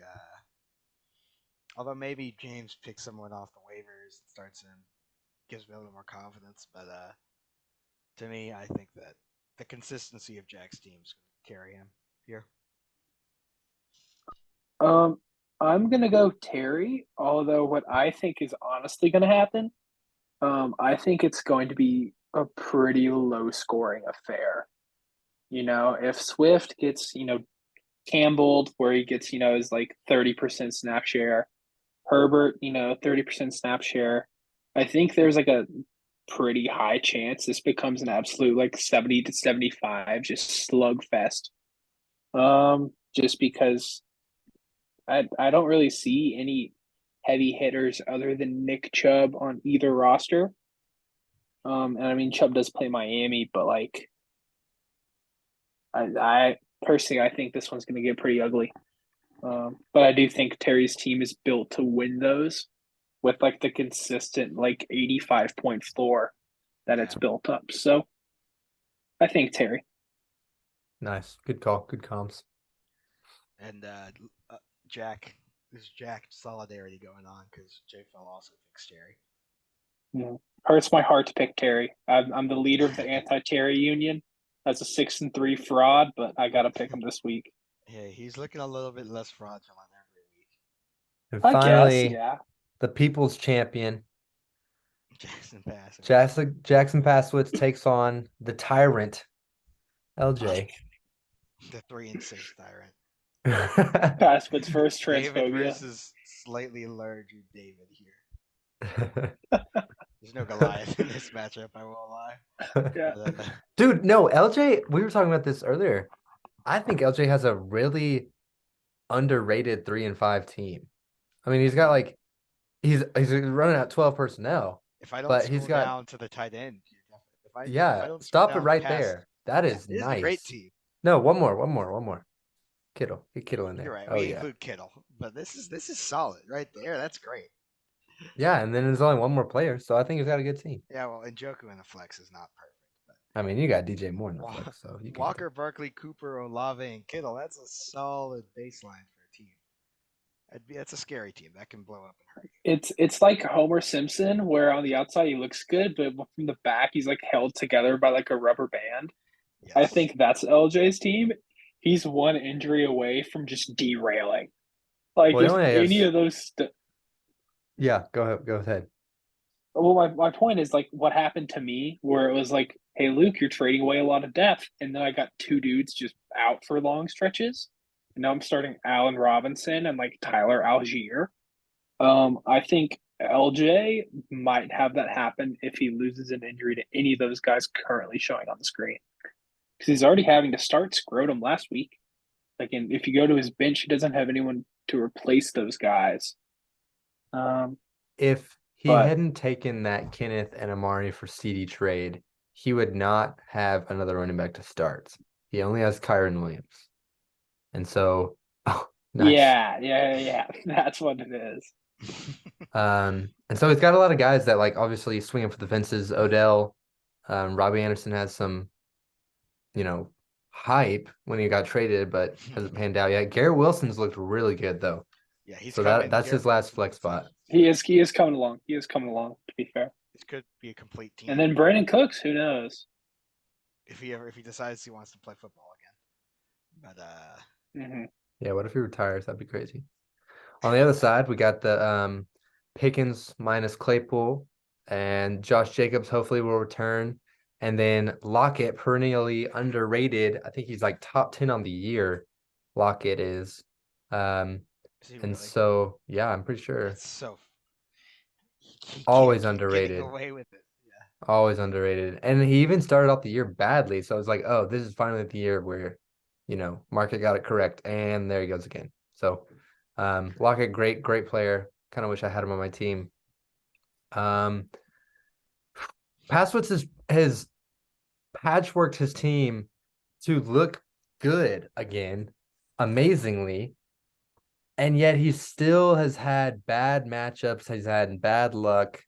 although maybe James picks someone off the waivers and starts him, gives me a little more confidence, but to me I think that the consistency of Jack's team is gonna carry him here. I'm gonna go Terry, although what I think is honestly gonna happen, I think it's going to be a pretty low scoring affair. If Swift gets, Campbelled where he gets, his 30% snap share, Herbert, 30% snap share, I think there's a pretty high chance this becomes an absolute 70 to 75 just slugfest. Just because I don't really see any heavy hitters other than Nick Chubb on either roster. And I mean Chubb does play Miami, but like I personally I think this one's going to get pretty ugly. But I do think Terry's team is built to win those with like the consistent like 85-point floor that it's Yeah. built up. So I think Terry. Nice. Good call. Good comms. And Jack, there's Jack solidarity going on because JPhil also thinks Jerry. Yeah. Hurts my heart to pick Terry. I'm the leader of the anti-Terry union as a 6-3 fraud, but I got to pick him this week. Yeah, he's looking a little bit less fraudulent every week. And I guess, finally, yeah. the people's champion, Jackson passing. Jackson Passwitz takes on the tyrant, LJ. The 3-6 tyrant. Passwood's first David transphobia. versus slightly larger David here. There's no Goliath in this matchup, I won't lie. Yeah. Dude, no, LJ, we were talking about this earlier. I think LJ has a really underrated 3-5 team. I mean, he's got like he's running out 12 personnel, If I don't but he's scroll got down to the tight end, if I yeah, don't scroll stop it down right past, there. That yeah, is it is a great nice. team. No, one more. Kittle. Get Kittle in there. You're right. Oh We yeah. include Kittle, but this is solid right there. That's great. Yeah, and then there's only one more player, so I think he's got a good team. Yeah, well, Njoku in the flex is not perfect, but I mean, you got DJ Moore in the flex, so you can Walker, Barkley, Cooper, Olave, and Kittle. That's a solid baseline for a team. That's a scary team that can blow up and hurt you. It's like Homer Simpson, where on the outside he looks good, but from the back he's like held together by like a rubber band. Yes. I think that's LJ's team. He's one injury away from just derailing. Like Well, if any of those. Yeah, go ahead. Well, my point is like what happened to me, where it was like, hey Luke, you're trading away a lot of depth, and then I got two dudes just out for long stretches. And now I'm starting Allen Robinson and like Tyler Algier. I think LJ might have that happen if he loses an injury to any of those guys currently showing on the screen. Because he's already having to start Scrotum last week. Like, if you go to his bench, he doesn't have anyone to replace those guys. If he But hadn't taken that Kenneth and Amari for CD trade, he would not have another running back to start. He only has Kyron Williams. And so, oh, nice. Yeah. That's what it is. And so he's got a lot of guys that like obviously swinging for the fences. Odell, Robbie Anderson has some, hype when he got traded, but hasn't panned out yet. Garrett Wilson's looked really good though. Yeah, he's so coming. that's his last flex spot. He is coming along. He is coming along, to be fair. This could be a complete team. And then Brandon Cooks, who knows? If he decides he wants to play football again. But yeah, what if he retires? That'd be crazy. On the other side, we got the Pickens minus Claypool, and Josh Jacobs hopefully will return. And then Lockett, perennially underrated. I think he's like top 10 on the year. Lockett is. really? So yeah, I'm pretty sure. It's so he always underrated. Getting away with it. Yeah. Always underrated. And he even started off the year badly. So I was like, oh, this is finally the year where, market got it correct. And there he goes again. So Lockett, great player. Kind of wish I had him on my team. Passwitz has patchworked his team to look good again, amazingly. And yet he still has had bad matchups. He's had bad luck.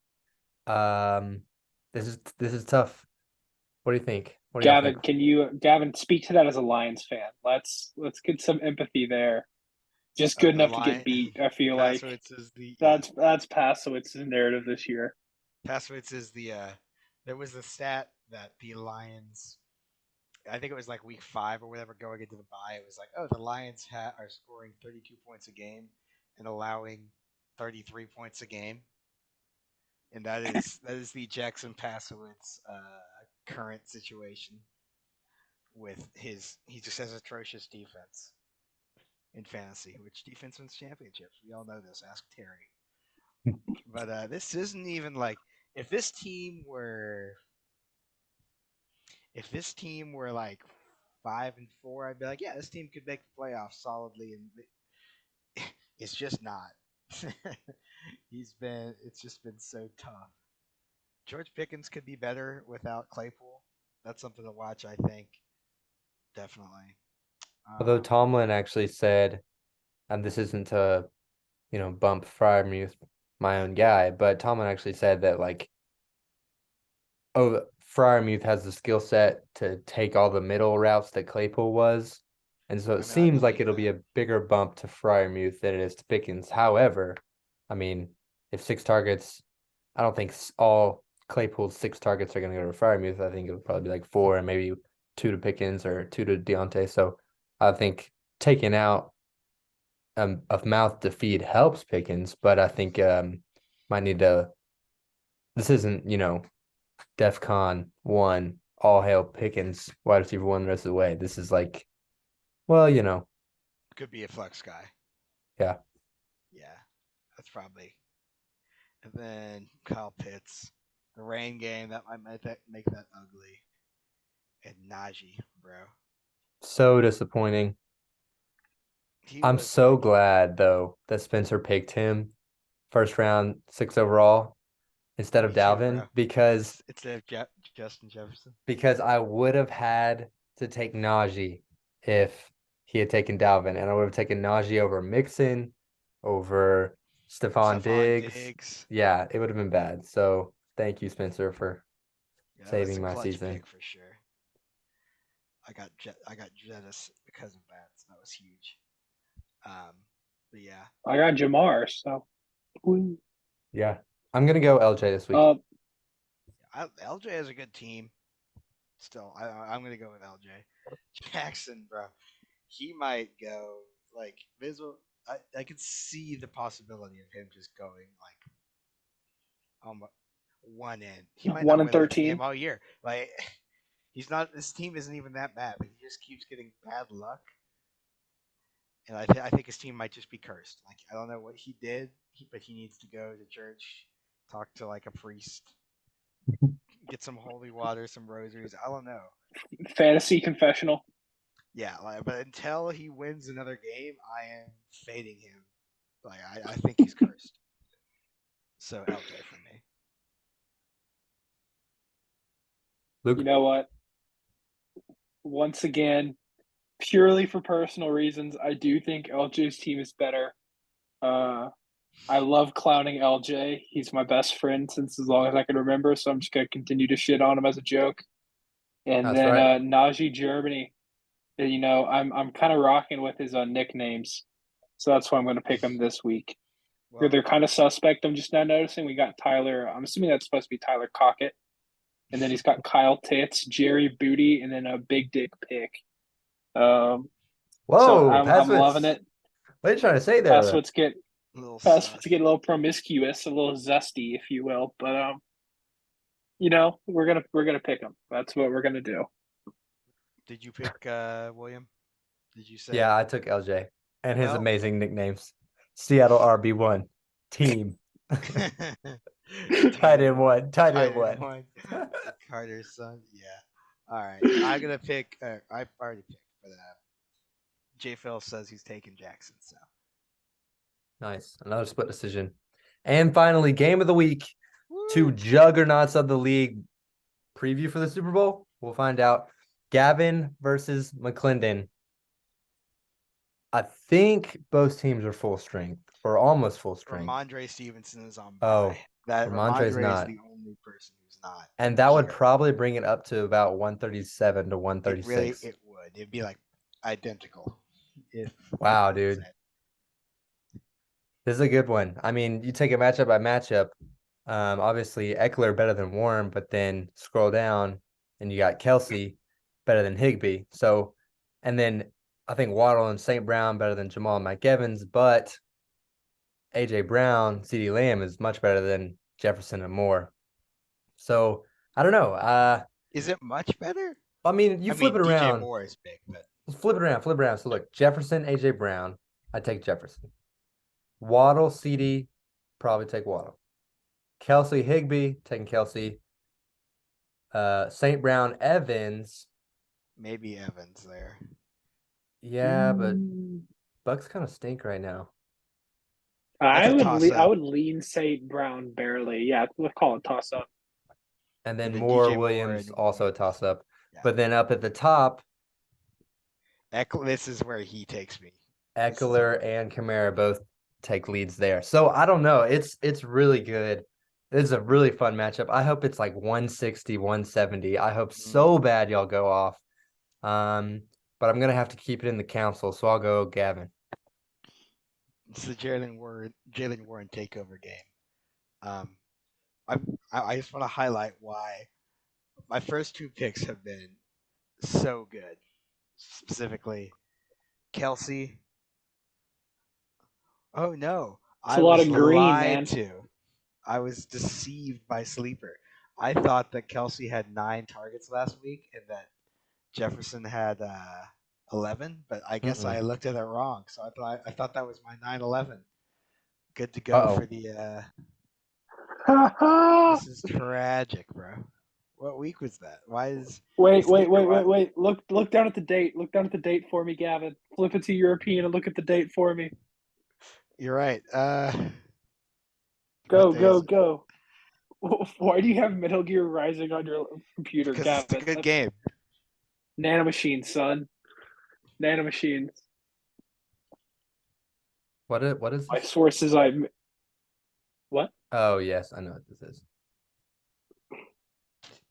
This is tough. What do you think? Gavin, Gavin, speak to that as a Lions fan? Let's get some empathy there. Just good enough to get beat. I feel like that's Passowitz's narrative this year. Passwitz is there was the stat that the Lions, I think it was like week 5 or whatever, going into the bye. It was like, oh, the Lions are scoring 32 points a game and allowing 33 points a game, and that is the Jackson Passowitz current situation with he just has atrocious defense in fantasy, which defense wins championships. We all know this. Ask Terry. But this isn't even like if this team were like 5-4, I'd be like, yeah, this team could make the playoffs solidly, and it's just not. It's just been so tough. George Pickens could be better without Claypool. That's something to watch, I think. Definitely. Although Um, Tomlin actually said, and this isn't to, bump Fryermuth, my own guy, but Tomlin actually said that like, oh, Fryermuth has the skill set to take all the middle routes that Claypool was. And so it I mean, I seems like believe it'll be that. a bigger bump to Fryermuth than it is to Pickens. However, I mean, if 6 targets, I don't think all Claypool's 6 targets are going to go to Fryermuth. I think it'll probably be like 4 and maybe 2 to Pickens or 2 to Deontay. So I think taking out of mouth to feed helps Pickens, but I think might need to. This isn't DEF CON 1, all hail Pickens, wide receiver 1 the rest of the way. This is like, well, Could be a flex guy. yeah. Yeah, that's probably. And then Kyle Pitts, the rain game that might make that ugly. And Najee, bro, So disappointing. he I'm was so like, glad though that Spencer picked him first round, 6 overall instead of me too, bro. Dalvin because Instead of Justin Jefferson. because I would have had to take Najee if he had taken Dalvin, and I would have taken Najee over Mixon, over Stephon Stephon Diggs. Diggs. Yeah, it would have been bad. So thank you, Spencer, for Yeah, that was saving a my clutch season. pick for sure. I got jealous because of that. So that was huge. Um, but yeah, I got Jamar, so. Yeah. I'm gonna go LJ this week. Uh, LJ has a good team. Still, I'm gonna go with LJ. Jackson, bro, he might go like visual. I could see the possibility of him just going like one in. He might one not and win a game 13. all year. Like he's not. His team isn't even that bad, but he just keeps getting bad luck. And I think his team might just be cursed. Like I don't know what he did, but he needs to go to church, talk to like a priest, get some holy water, some rosaries. I don't know. Fantasy confessional. Yeah, like, but until he wins another game, I am fading him. Like I think he's cursed. So LJ for me. You Luke. know what? Once again, purely for personal reasons, I do think LJ's team is better. Uh, I love clowning LJ. He's my best friend since as long as I can remember, so I'm just gonna continue to shit on him as a joke. And That's then right. Najee Germany. I'm kind of rocking with his nicknames, so that's why I'm going to pick him this week. Well, They're kind of suspect. I'm just now noticing we got Tyler. I'm assuming that's supposed to be Tyler Cockett, and then he's got Kyle Tits, Jerry Booty, and then a Big Dick Pick. Um, so Whoa, I'm loving Passwitz. it. What are you trying to say there? Passwords get a little Passwords get sus. a little promiscuous, a little zesty, if you will. But we're gonna pick them. That's what we're gonna do. Did you pick William? Did you say? Yeah, I took LJ and his Well, amazing nicknames. Seattle RB1 team. Tight team end one. Tight tight end end one. one. Carter's son. Yeah. All right. I'm gonna pick. I already picked, but JPhil says he's taking Jackson. So Nice. Another split decision. And finally, game of the week. Two woo. juggernauts of the league. Preview for the Super Bowl. We'll find out. Gavin versus McClendon. I think both teams are full strength or almost full strength. Ramondre Stevenson is on bye. Oh, That Ramondre's Ramondre is not. the only person who's not And that would here. probably bring it up to about 137 to It 136. would. It'd be like identical. If Wow, that's dude. it. This is a good one. I mean, you take a matchup by matchup. Obviously Eckler better than Warren, but then scroll down and you got Kelsey better than Higbee. So, and then I think Waddle and St. Brown better than Jamal and Mike Evans, but AJ Brown, CD Lamb is much better than Jefferson and Moore. So I don't know. Is it much better? I mean, you I flip mean, it DJ around. Moore is big, but Flip it around, flip it around. So look, Jefferson, AJ Brown, I take Jefferson. Waddle, CD, probably take Waddle. Kelsey, Higbee, taking Kelsey. St. Brown, Evans. maybe Evans there. Yeah, but Bucks kind of stink right now. That's a toss I up. would lean St. Brown barely. Yeah, let's call it toss up. And And then then Moore DJ Moore Williams and also a Williams. toss up. Yeah. But then up at the top, This is where he takes me. Eckler and Kamara both take leads there. So I don't know. It's really good. It's a really fun matchup. I hope it's like 160, 170. I hope so bad y'all go off. But I'm gonna have to keep it in the council, so I'll go Gavin. It's the Jalen Warren takeover game. I I just want to highlight why my first two picks have been so good. Specifically, Kelsey. Oh no, It's a I lot was of green, lied man. to. I was deceived by Sleeper. I thought that Kelsey had 9 targets last week and that Jefferson had 11, but I guess I Mm-mm. looked at it wrong. So I thought that was my 9-11. Good to go Uh-oh. for the. This is tragic, bro. What week was that? Why is Sleeper? Wait. Look down at the date. Look down at the date for me, Gavin. Flip it to European and look at the date for me. You're right. What Go, day is go, it? go. Why do you have Metal Gear Rising on your computer, Because it's a Gavin? good game. Nanomachines, son. Nanomachines. What is My this? sources, what? Oh yes, I know what this is.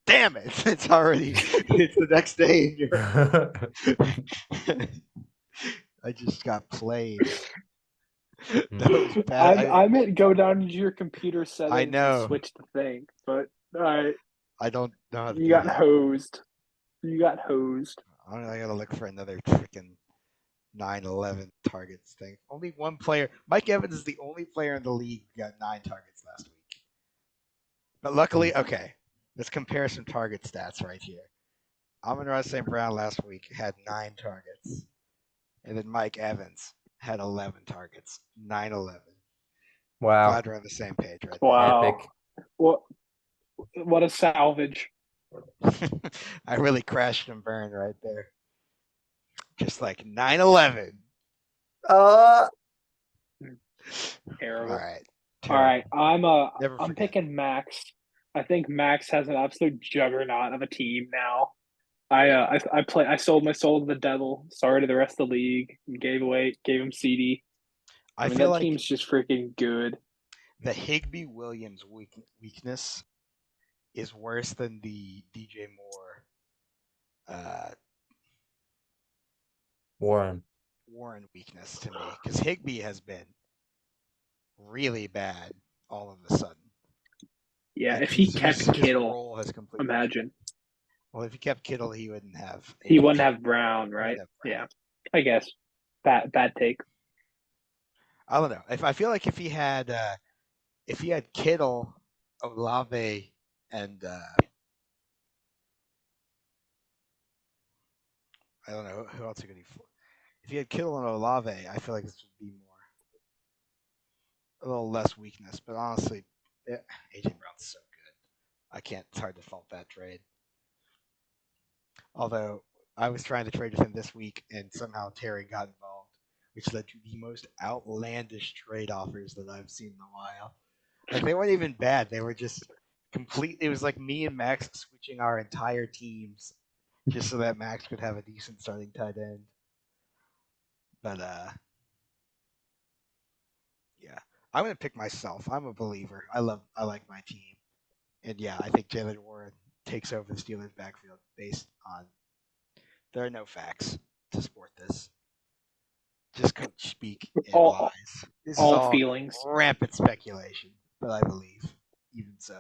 Damn it! It's already. It's the next day. I just got played. That was bad. I meant go down to your computer I settings and know. switch the thing, but I I don't know how to you do got that. hosed. You got hosed. I gotta look for another freaking 9-11 targets thing. Only one player. Mike Evans is the only player in the league who got 9 targets last week. But luckily, okay. Let's compare some target stats right here. Amon-Ra St. Brown last week had 9 targets. And then Mike Evans had 11 targets. 9-11. Wow. Glad we're on the same page right Wow. Epic. What a salvage. there. I really crashed and burned right there. Just like 9-11. Terrible. All right. All right. Never I'm forget. picking Max. I think Max has an absolute juggernaut of a team now. I sold my soul to the devil. Sorry to the rest of the league. Gave him CD. I mean feel that like team's just freaking good. the Higby Williams weakness is worse than the DJ Moore Warren. weakness to me because Higby has been really bad all of a sudden. Yeah, Like if he kept his Kittle, role has completely imagine. changed. Well, if he kept Kittle, he wouldn't have. He wouldn't have Brown, He right? wouldn't have Brown. Yeah, I guess. Bad take. I don't know. If I feel like if he had Kittle, Olave, and I don't know who else could he. If he had Kittle and Olave, I feel like this would be a little less weakness. But honestly, AJ Brown's so good. I can't. It's hard to fault that trade. Although I was trying to trade with him this week, and somehow Terry got involved, which led to the most outlandish trade offers that I've seen in a while. Like they weren't even bad; they were just complete. It was like me and Max switching our entire teams just so that Max could have a decent starting tight end. But yeah, I'm gonna pick myself. I'm a believer. I like my team, and yeah, I think Jalen Warren takes over the Steelers' backfield based on there are no facts to support this. Just coach speak and All lies. This is all all feelings. rampant speculation, but I believe even so.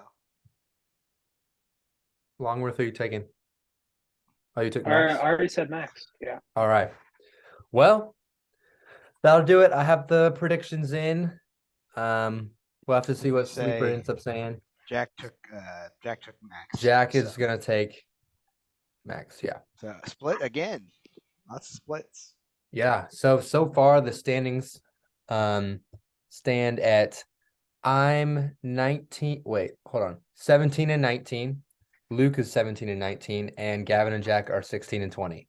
Longworth, are you taking? Oh, you took I Max? already said Max. Yeah. All right. Well, that'll do it. I have the predictions in. We'll have to see what Sleeper ends up saying. Jack took Max. Jack is gonna take Max, yeah. So split again. Lots of splits. Yeah. So far the standings stand at I'm 19. Wait, hold on. 17 and 19. Luke is 17 and 19, and Gavin and Jack are 16 and 20.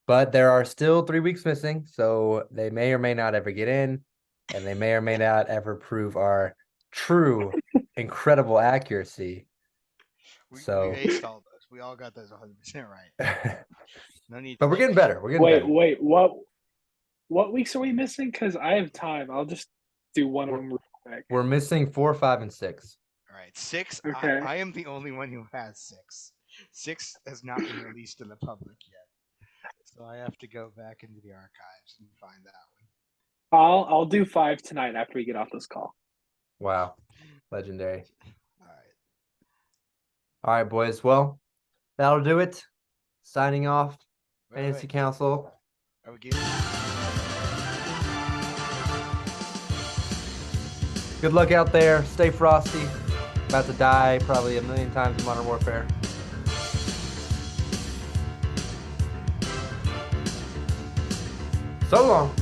But there are still 3 weeks missing, so they may or may not ever get in. and they may or may not ever prove our true, incredible accuracy. We So, aced all those. We all got those 100% right. No need. but we're getting better. We're getting better. Wait, what weeks are we missing? Because I have time. I'll just do one of them real quick. We're missing 4, 5, and 6. All right, 6. Okay. I am the only one who has 6. 6 has not been released to the public yet, so I have to go back into the archives and find that one. I'll do 5 tonight after we get off this call. Wow, legendary. All right. All right, boys. Well, that'll do it. Signing off. Fantasy Wait. Council. Are we getting? Good luck out there. Stay frosty. About to die probably a million times in Modern Warfare. So long.